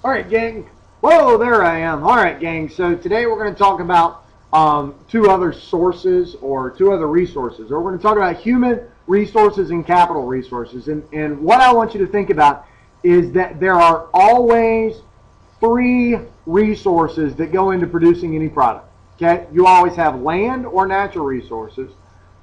All right, gang. Whoa, there I am. All right, gang. So today we're going to talk about two other sources or two other resources. Or we're going to talk about human resources and capital resources. And what I want you to think about is that there are always three resources that go into producing any product. Okay? You always have land or natural resources.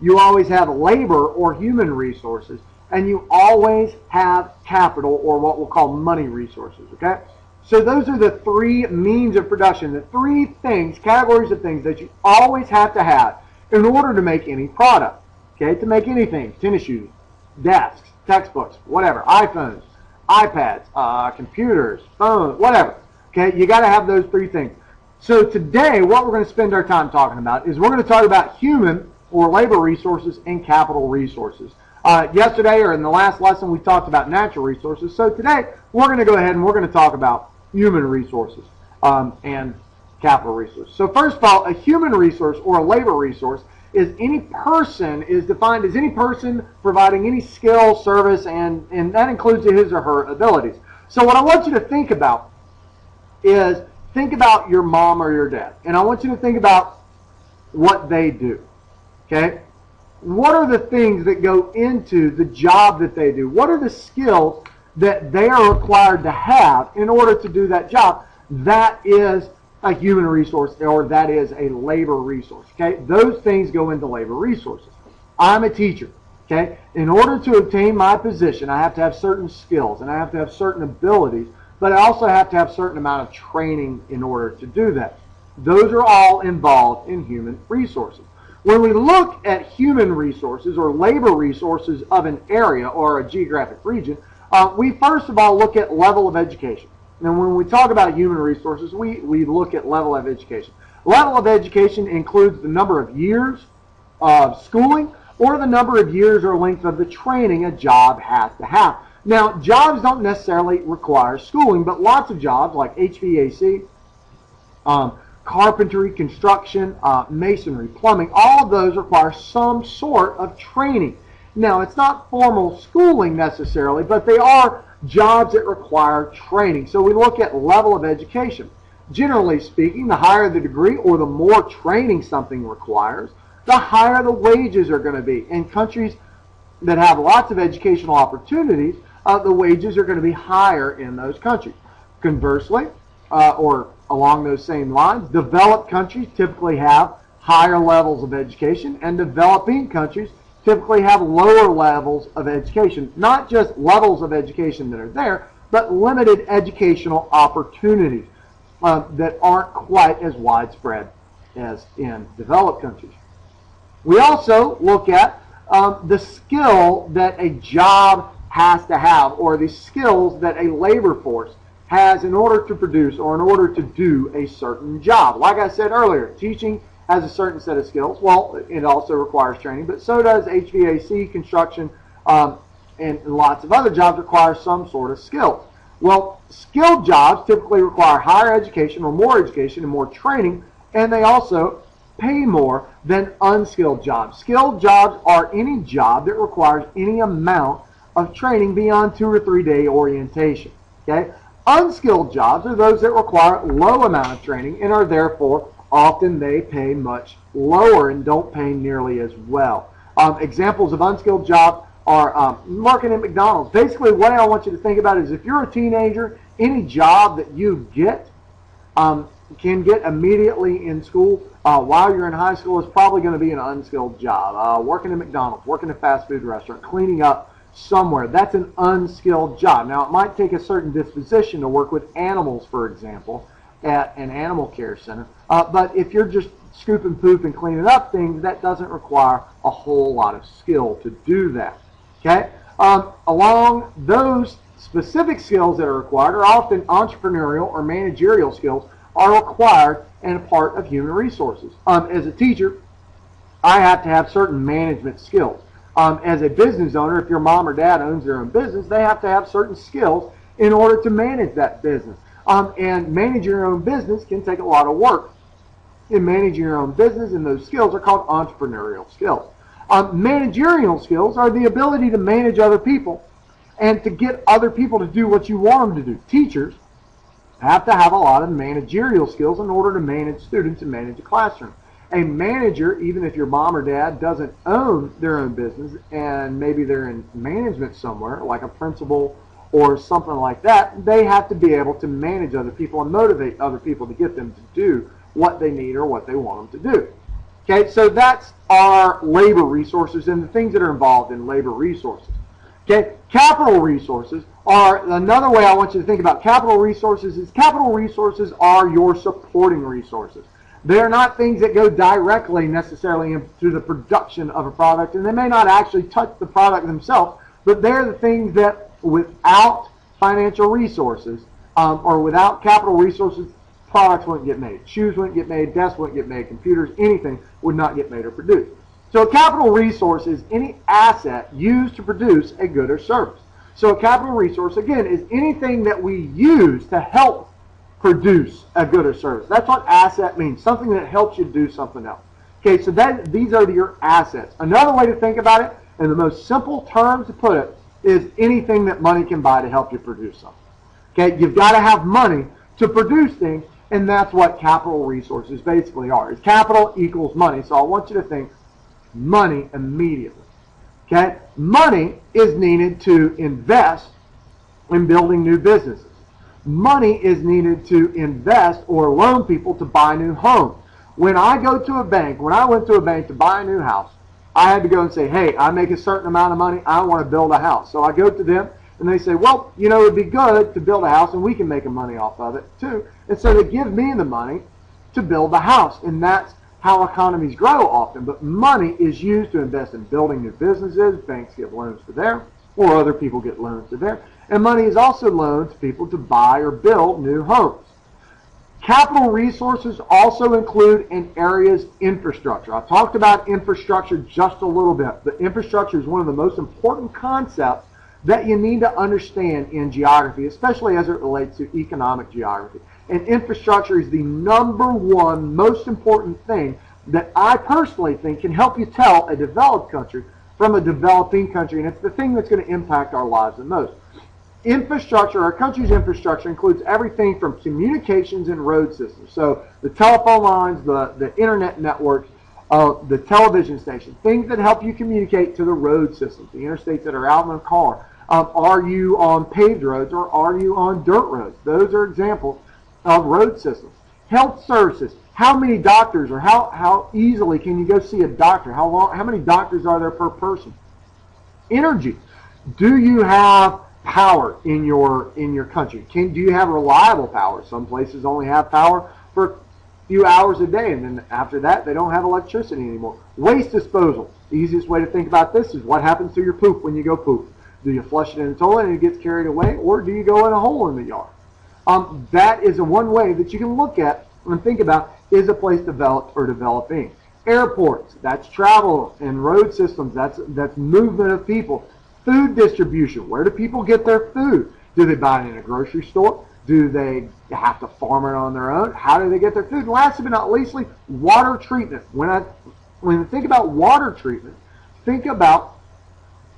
You always have labor or human resources. And you always have capital or what we'll call money resources. Okay? So those are the three means of production, the three things, categories of things that you always have to have in order to make any product. Okay, to make anything, tennis shoes, desks, textbooks, whatever, iPhones, iPads, computers, phones, whatever. Okay, you got to have those three things. So today, what we're going to spend our time talking about is we're going to talk about human or labor resources and capital resources. Yesterday or in the last lesson, we talked about natural resources. So today, we're going to go ahead and we're going to talk about human resources and capital resources. So first of all, a human resource or a labor resource is defined as any person providing any skill, service, and that includes his or her abilities. So what I want you to think about is think about your mom or your dad. And I want you to think about what they do. Okay? What are the things that go into the job that they do? What are the skills that they are required to have in order to do that job? That is a human resource, or that is a labor resource. Okay, those things go into labor resources. I'm a teacher. Okay, in order to obtain my position, I have to have certain skills and I have to have certain abilities, but I also have to have a certain amount of training in order to do that. Those are all involved in human resources. When we look at human resources or labor resources of an area or a geographic region, we first of all look at level of education. And when we talk about human resources, we look at level of education. Level of education includes the number of years of schooling or the number of years or length of the training a job has to have. Now, jobs don't necessarily require schooling, but lots of jobs like HVAC, carpentry, construction, masonry, plumbing, all of those require some sort of training. Now, it's not formal schooling necessarily, but they are jobs that require training. So we look at level of education. Generally speaking, the higher the degree or the more training something requires, the higher the wages are going to be. In countries that have lots of educational opportunities, the wages are going to be higher in those countries. Conversely, or along those same lines, developed countries typically have higher levels of education, and developing countries typically have lower levels of education. Not just levels of education that are there, but limited educational opportunities that aren't quite as widespread as in developed countries. We also look at the skill that a job has to have, or the skills that a labor force has in order to produce or in order to do a certain job. Like I said earlier, teaching has a certain set of skills. Well, it also requires training, but so does HVAC, construction, and lots of other jobs require some sort of skills. Well, skilled jobs typically require higher education or more education and more training, and they also pay more than unskilled jobs. Skilled jobs are any job that requires any amount of training beyond 2 or 3 day orientation. Okay? Unskilled jobs are those that require low amount of training and are therefore often they pay much lower and don't pay nearly as well. Examples of unskilled jobs are working at McDonald's. Basically, what I want you to think about is if you're a teenager, any job that you get can get immediately in school while you're in high school is probably going to be an unskilled job. Working at McDonald's, working at a fast food restaurant, cleaning up somewhere, that's an unskilled job. Now, it might take a certain disposition to work with animals, for example, at an animal care center. But if you're just scooping poop and cleaning up things, that doesn't require a whole lot of skill to do that. Okay? Along those specific skills that are required are often entrepreneurial or managerial skills are required and a part of human resources. As a teacher, I have to have certain management skills. As a business owner, if your mom or dad owns their own business, they have to have certain skills in order to manage that business. And managing your own business can take a lot of work. In managing your own business, and those skills are called entrepreneurial skills. Managerial skills are the ability to manage other people and to get other people to do what you want them to do. Teachers have to have a lot of managerial skills in order to manage students and manage a classroom. A manager, even if your mom or dad doesn't own their own business and maybe they're in management somewhere, like a principal or something like that, they have to be able to manage other people and motivate other people to get them to do what they need or what they want them to do. Okay, so that's our labor resources and the things that are involved in labor resources. Okay, capital resources are another way I want you to think about capital resources are your supporting resources. They're not things that go directly necessarily into the production of a product, and they may not actually touch the product themselves, but they're the things that without financial resources or without capital resources, products wouldn't get made. Shoes wouldn't get made, desks wouldn't get made, computers, anything would not get made or produced. So a capital resource is any asset used to produce a good or service. So a capital resource, again, is anything that we use to help produce a good or service. That's what asset means, something that helps you do something else. Okay, so these are your assets. Another way to think about it, in the most simple terms to put it, is anything that money can buy to help you produce something. Okay, you've got to have money to produce things, and that's what capital resources basically are. Is capital equals money. So I want you to think money immediately. Okay, money is needed to invest in building new businesses. Money is needed to invest or loan people to buy new homes. When I go to a bank, when I went to a bank to buy a new house, I had to go and say, hey, I make a certain amount of money, I want to build a house. So I go to them and they say, well, you know, it'd be good to build a house and we can make money off of it too. And so they give me the money to build the house, and that's how economies grow often. But money is used to invest in building new businesses. Banks give loans to there, or other people get loans to there. And money is also loaned to people to buy or build new homes. Capital resources also include an area's infrastructure. I talked about infrastructure just a little bit. But infrastructure is one of the most important concepts that you need to understand in geography, especially as it relates to economic geography. And infrastructure is the number one most important thing that I personally think can help you tell a developed country from a developing country, and it's the thing that's going to impact our lives the most. Infrastructure, our country's infrastructure, includes everything from communications and road systems. So the telephone lines, the internet networks, the television stations, things that help you communicate to the road systems, the interstates that are out in the car. Are you on paved roads or are you on dirt roads? Those are examples of road systems. Health services. How many doctors, or how easily can you go see a doctor? How many doctors are there per person? Energy. Do you have power in your country? Do you have reliable power? Some places only have power for a few hours a day, and then after that they don't have electricity anymore. Waste disposal. The easiest way to think about this is what happens to your poop when you go poop. Do you flush it in the toilet and it gets carried away, or do you go in a hole in the yard? That is one way that you can look at and think about, is a place developed or developing. Airports, that's travel, and road systems, that's movement of people. Food distribution, where do people get their food? Do they buy it in a grocery store? Do they have to farm it on their own? How do they get their food? And last but not leastly, water treatment. When you think about water treatment, think about,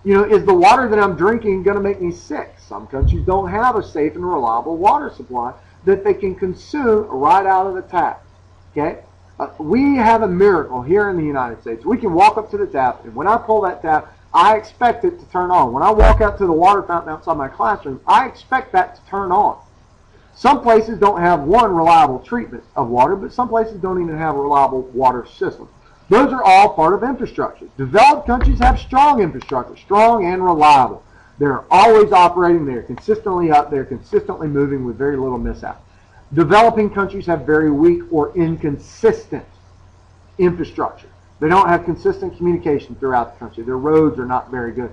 is the water that I'm drinking going to make me sick? Some countries don't have a safe and reliable water supply that they can consume right out of the tap. Okay? We have a miracle here in the United States. We can walk up to the tap, and when I pull that tap, I expect it to turn on. When I walk out to the water fountain outside my classroom, I expect that to turn on. Some places don't have one reliable treatment of water, but some places don't even have a reliable water system. Those are all part of infrastructure. Developed countries have strong infrastructure, strong and reliable. They're always operating. They're consistently up. They're consistently moving with very little mishap. Developing countries have very weak or inconsistent infrastructure. They don't have consistent communication throughout the country. Their roads are not very good.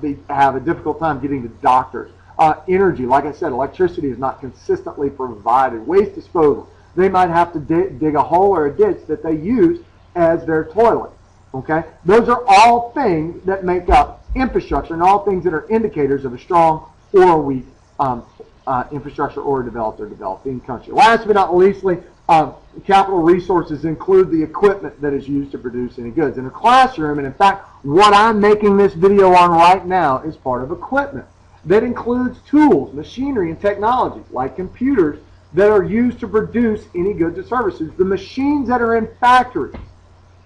They have a difficult time getting to doctors. Energy, like I said, electricity is not consistently provided. Waste disposal. They might have to dig a hole or a ditch that they use as their toilet. Okay? Those are all things that make up infrastructure, and all things that are indicators of a strong or a weak infrastructure or a developed or developing country. Last but not leastly, capital resources include the equipment that is used to produce any goods. In a classroom, and in fact, what I'm making this video on right now is part of equipment. That includes tools, machinery, and technologies like computers that are used to produce any goods or services. The machines that are in factories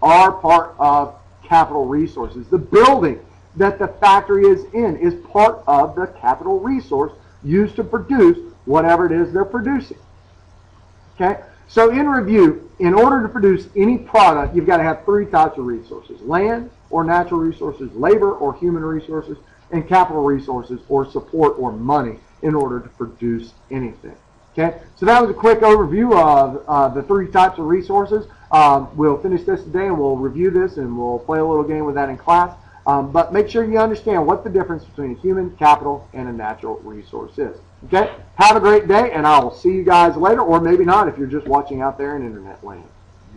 are part of capital resources. The building that the factory is in is part of the capital resource used to produce whatever it is they're producing. Okay? So in review, in order to produce any product, you've got to have three types of resources: land or natural resources, labor or human resources, and capital resources or support or money in order to produce anything. Okay? So that was a quick overview of the three types of resources. We'll finish this today and we'll review this and we'll play a little game with that in class. But make sure you understand what the difference between a human capital and a natural resource is. Okay? Have a great day, and I will see you guys later, or maybe not if you're just watching out there in internet land.